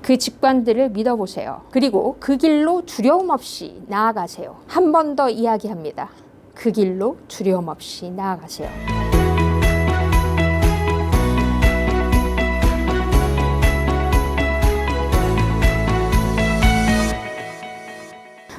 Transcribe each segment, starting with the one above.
그 직관들을 믿어보세요. 그리고 그 길로 두려움 없이 나아가세요. 한 번 더 이야기합니다. 그 길로 두려움 없이 나아가세요.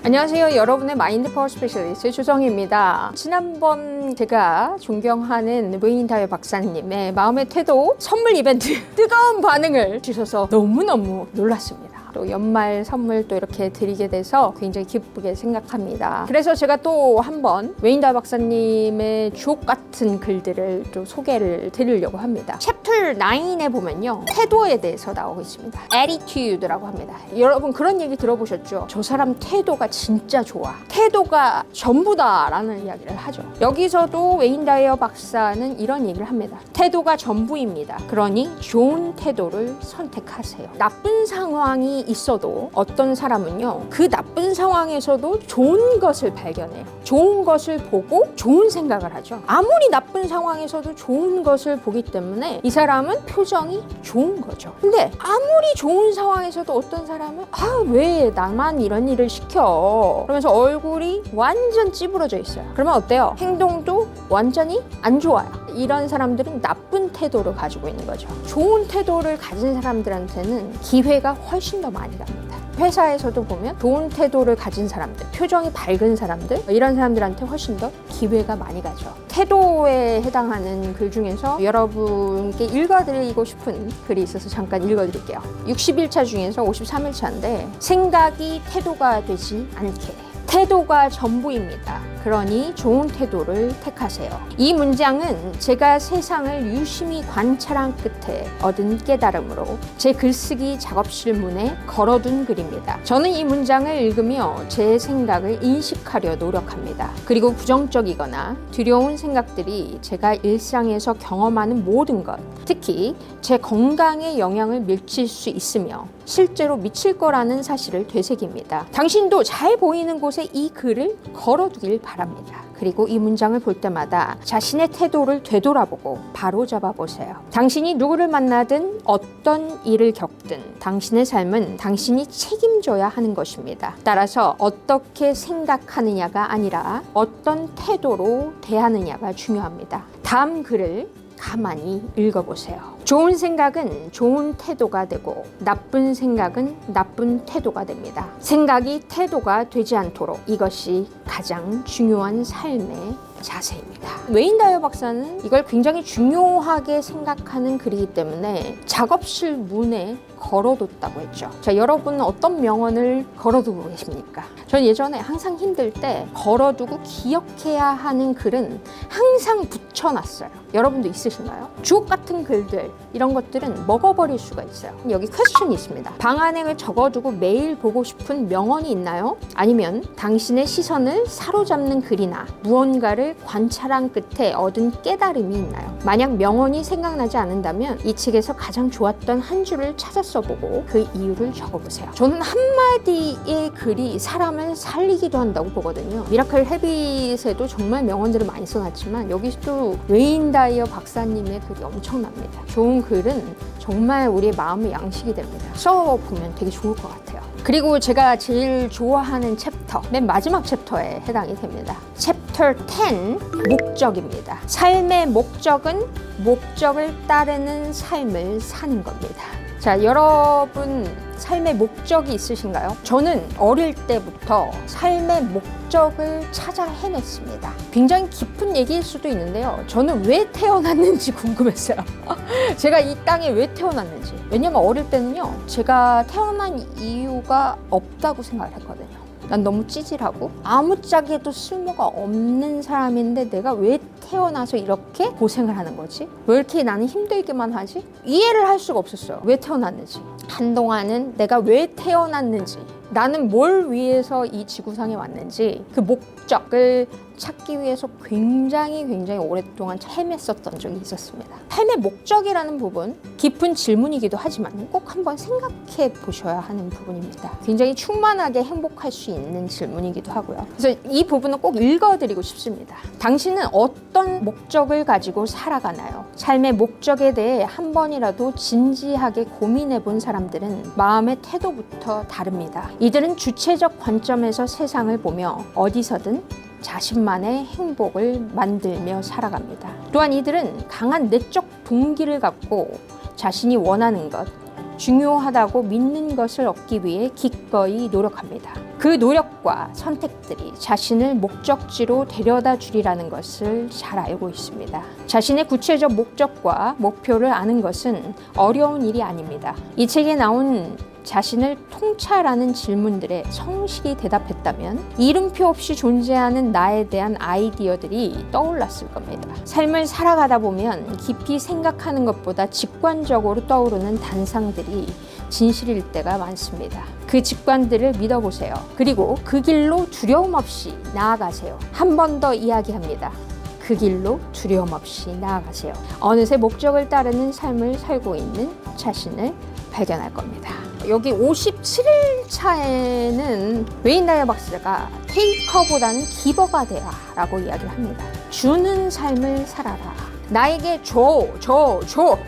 안녕하세요. 여러분의 마인드 파워 스페셜리스트 조정희입니다. 지난번 제가 존경하는 웨인 다이어 박사님의 마음의 태도 선물 이벤트 뜨거운 반응을 주셔서 너무너무 놀랐습니다. 또 연말 선물 또 이렇게 드리게 돼서 굉장히 기쁘게 생각합니다. 그래서 제가 또 한번 웨인 다이어 박사님의 주옥 같은 글들을 또 소개를 드리려고 합니다. 챕터 9에 보면요, 태도에 대해서 나오고 있습니다. attitude라고 합니다. 여러분 그런 얘기 들어보셨죠? 저 사람 태도가 진짜 좋아. 태도가 전부다라는 이야기를 하죠. 여기서도 웨인 다이어 박사는 이런 얘기를 합니다. 태도가 전부입니다. 그러니 좋은 태도를 선택하세요. 나쁜 상황이 있어도 어떤 사람은요, 그 나쁜 상황에서도 좋은 것을 발견해요. 좋은 것을 보고 좋은 생각을 하죠. 아무리 나쁜 상황에서도 좋은 것을 보기 때문에 이 사람은 표정이 좋은 거죠. 근데 아무리 좋은 상황에서도 어떤 사람은 왜 나만 이런 일을 시켜? 그러면서 얼굴이 완전 찌부러져 있어요. 그러면 어때요? 행동도 완전히 안 좋아요. 이런 사람들은 나쁜 태도를 가지고 있는 거죠. 좋은 태도를 가진 사람들한테는 기회가 훨씬 더 많이 갑니다. 회사에서도 보면 좋은 태도를 가진 사람들, 표정이 밝은 사람들, 이런 사람들한테 훨씬 더 기회가 많이 가죠. 태도에 해당하는 글 중에서 여러분께 읽어드리고 싶은 글이 있어서 잠깐 읽어드릴게요. 60일차 중에서 53일차인데 생각이 태도가 되지 않게. 태도가 전부입니다. 그러니 좋은 태도를 택하세요. 이 문장은 제가 세상을 유심히 관찰한 끝에 얻은 깨달음으로 제 글쓰기 작업실 문에 걸어둔 글입니다. 저는 이 문장을 읽으며 제 생각을 인식하려 노력합니다. 그리고 부정적이거나 두려운 생각들이 제가 일상에서 경험하는 모든 것, 특히 제 건강에 영향을 미칠 수 있으며 실제로 미칠 거라는 사실을 되새깁니다. 당신도 잘 보이는 곳에 이 글을 걸어두길 바랍니다. 그리고 이 문장을 볼 때마다 자신의 태도를 되돌아보고 바로잡아 보세요. 당신이 누구를 만나든 어떤 일을 겪든 당신의 삶은 당신이 책임져야 하는 것입니다. 따라서 어떻게 생각하느냐가 아니라 어떤 태도로 대하느냐가 중요합니다. 다음 글을 가만히 읽어보세요. 좋은 생각은 좋은 태도가 되고 나쁜 생각은 나쁜 태도가 됩니다. 생각이 태도가 되지 않도록 이것이 가장 중요한 삶의 자세입니다. 웨인 다이어 박사는 이걸 굉장히 중요하게 생각하는 글이기 때문에 작업실 문에 걸어뒀다고 했죠. 자, 여러분은 어떤 명언을 걸어두고 계십니까? 전 예전에 항상 힘들 때 걸어두고 기억해야 하는 글은 항상 붙여놨어요. 여러분도 있으신가요? 주옥 같은 글들, 이런 것들은 먹어버릴 수가 있어요. 여기 퀘스천이 있습니다. 방 안에 적어두고 매일 보고 싶은 명언이 있나요? 아니면 당신의 시선을 사로잡는 글이나 무언가를 관찰한 끝에 얻은 깨달음이 있나요? 만약 명언이 생각나지 않는다면 이 책에서 가장 좋았던 한 줄을 찾아 써보고 그 이유를 적어보세요. 저는 한마디의 글이 사람을 살리기도 한다고 보거든요. 미라클 헤빗에도 정말 명언들을 많이 써놨지만 여기서도 웨인 다이어 박사님의 글이 엄청납니다. 좋은 글은 정말 우리의 마음의 양식이 됩니다. 써보면 되게 좋을 것 같아요. 그리고 제가 제일 좋아하는 챕터, 맨 마지막 챕터에 해당이 됩니다. 챕터 10, 목적입니다. 삶의 목적은 목적을 따르는 삶을 사는 겁니다. 자, 여러분 삶의 목적이 있으신가요? 저는 어릴 때부터 삶의 목적을 찾아 해냈습니다. 굉장히 깊은 얘기일 수도 있는데요. 저는 왜 태어났는지 궁금했어요. 제가 이 땅에 왜 태어났는지. 왜냐면 어릴 때는요, 제가 태어난 이유가 없다고 생각을 했거든요. 난 너무 찌질하고 아무짝에도 쓸모가 없는 사람인데 내가 왜 태어나서 이렇게 고생을 하는 거지? 왜 이렇게 나는 힘들기만 하지? 이해를 할 수가 없었어요. 왜 태어났는지. 한동안은 내가 왜 태어났는지, 나는 뭘 위해서 이 지구상에 왔는지 그 목적을 찾기 위해서 굉장히 오랫동안 헤맸었던 적이 있었습니다. 삶의 목적이라는 부분, 깊은 질문이기도 하지만 꼭 한번 생각해 보셔야 하는 부분입니다. 굉장히 충만하게 행복할 수 있는 질문이기도 하고요. 그래서 이 부분은 꼭 읽어드리고 싶습니다. 당신은 어떤 목적을 가지고 살아가나요? 삶의 목적에 대해 한 번이라도 진지하게 고민해 본 사람들은 마음의 태도부터 다릅니다. 이들은 주체적 관점에서 세상을 보며 어디서든 자신만의 행복을 만들며 살아갑니다. 또한 이들은 강한 내적 동기를 갖고 자신이 원하는 것, 중요하다고 믿는 것을 얻기 위해 기꺼이 노력합니다. 그 노력과 선택들이 자신을 목적지로 데려다 주리라는 것을 잘 알고 있습니다. 자신의 구체적 목적과 목표를 아는 것은 어려운 일이 아닙니다. 이 책에 나온 자신을 통찰하는 질문들에 성실히 대답했다면 이름표 없이 존재하는 나에 대한 아이디어들이 떠올랐을 겁니다. 삶을 살아가다 보면 깊이 생각하는 것보다 직관적으로 떠오르는 단상들이 진실일 때가 많습니다. 그 직관들을 믿어보세요. 그리고 그 길로 두려움 없이 나아가세요. 한 번 더 이야기합니다. 그 길로 두려움 없이 나아가세요. 어느새 목적을 따르는 삶을 살고 있는 자신을 발견할 겁니다. 여기 57일차에는 웨인 다이어 박사가 테이커보다는 기버가 되라 라고 이야기를 합니다. 주는 삶을 살아라. 나에게 줘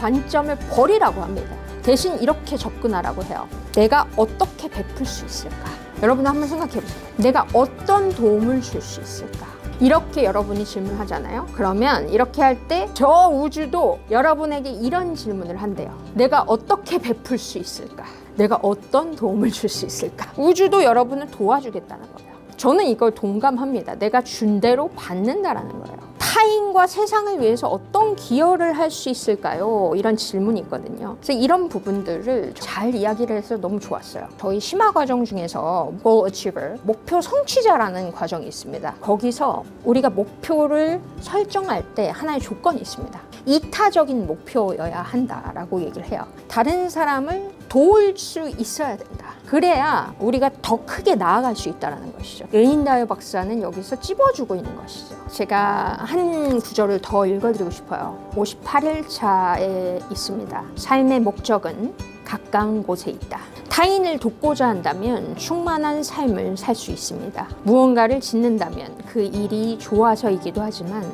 관점을 버리라고 합니다. 대신 이렇게 접근하라고 해요. 내가 어떻게 베풀 수 있을까? 여러분 한번 생각해 보세요. 내가 어떤 도움을 줄 수 있을까? 이렇게 여러분이 질문하잖아요. 그러면 이렇게 할 때 저 우주도 여러분에게 이런 질문을 한대요. 내가 어떻게 베풀 수 있을까? 내가 어떤 도움을 줄 수 있을까? 우주도 여러분을 도와주겠다는 거예요. 저는 이걸 동감합니다. 내가 준 대로 받는다라는 거예요. 타인과 세상을 위해서 어떤 기여를 할 수 있을까요? 이런 질문이 있거든요. 그래서 이런 부분들을 잘 이야기를 해서 너무 좋았어요. 저희 심화 과정 중에서 Goal Achiever, 목표 성취자라는 과정이 있습니다. 거기서 우리가 목표를 설정할 때 하나의 조건이 있습니다. 이타적인 목표여야 한다라고 얘기를 해요. 다른 사람을 도울 수 있어야 된다. 그래야 우리가 더 크게 나아갈 수 있다는 것이죠. 웨인 다이어 박사는 여기서 찝어주고 있는 것이죠. 제가 한 구절을 더 읽어드리고 싶어요. 58일차에 있습니다. 삶의 목적은 가까운 곳에 있다. 타인을 돕고자 한다면 충만한 삶을 살 수 있습니다. 무언가를 짓는다면 그 일이 좋아서이기도 하지만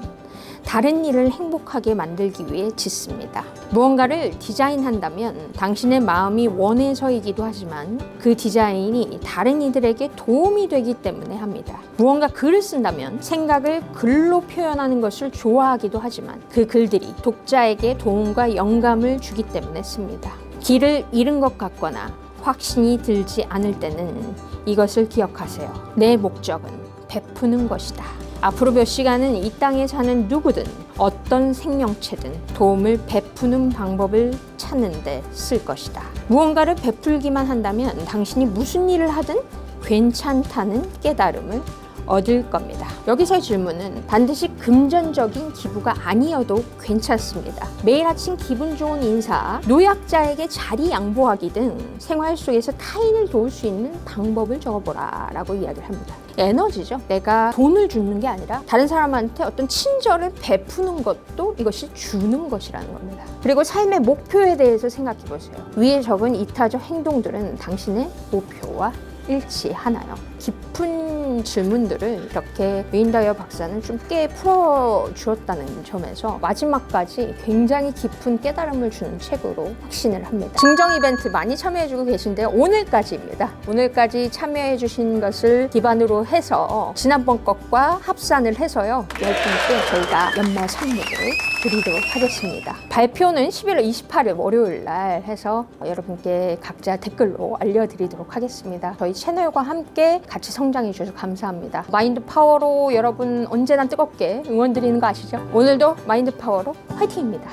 다른 일을 행복하게 만들기 위해 짓습니다. 무언가를 디자인한다면 당신의 마음이 원해서이기도 하지만 그 디자인이 다른 이들에게 도움이 되기 때문에 합니다. 무언가 글을 쓴다면 생각을 글로 표현하는 것을 좋아하기도 하지만 그 글들이 독자에게 도움과 영감을 주기 때문에 씁니다. 길을 잃은 것 같거나 확신이 들지 않을 때는 이것을 기억하세요. 내 목적은 베푸는 것이다. 앞으로 몇 시간은 이 땅에 사는 누구든 어떤 생명체든 도움을 베푸는 방법을 찾는 데 쓸 것이다. 무언가를 베풀기만 한다면 당신이 무슨 일을 하든 괜찮다는 깨달음을 얻을 겁니다. 여기서의 질문은 반드시 금전적인 기부가 아니어도 괜찮습니다. 매일 아침 기분 좋은 인사, 노약자에게 자리 양보하기 등 생활 속에서 타인을 도울 수 있는 방법을 적어보라 라고 이야기를 합니다. 에너지죠. 내가 돈을 주는 게 아니라 다른 사람한테 어떤 친절을 베푸는 것도 이것이 주는 것이라는 겁니다. 그리고 삶의 목표에 대해서 생각해 보세요. 위에 적은 이타적 행동들은 당신의 목표와 일치하나요? 깊은 질문들을 이렇게 웨인 다이어 박사는 좀 꽤 풀어주었다는 점에서 마지막까지 굉장히 깊은 깨달음을 주는 책으로 확신을 합니다. 증정 이벤트 많이 참여해주고 계신데요. 오늘까지입니다. 오늘까지 참여해주신 것을 기반으로 해서 지난번 것과 합산을 해서요. 10분께 저희가 연말 선물을 드리도록 하겠습니다. 발표는 11월 28일 월요일 날 해서 여러분께 각자 댓글로 알려드리도록 하겠습니다. 저희 채널과 함께 같이 성장해 주셔서 감사합니다. 마인드 파워로 여러분 언제나 뜨겁게 응원드리는 거 아시죠? 오늘도 마인드 파워로 화이팅입니다.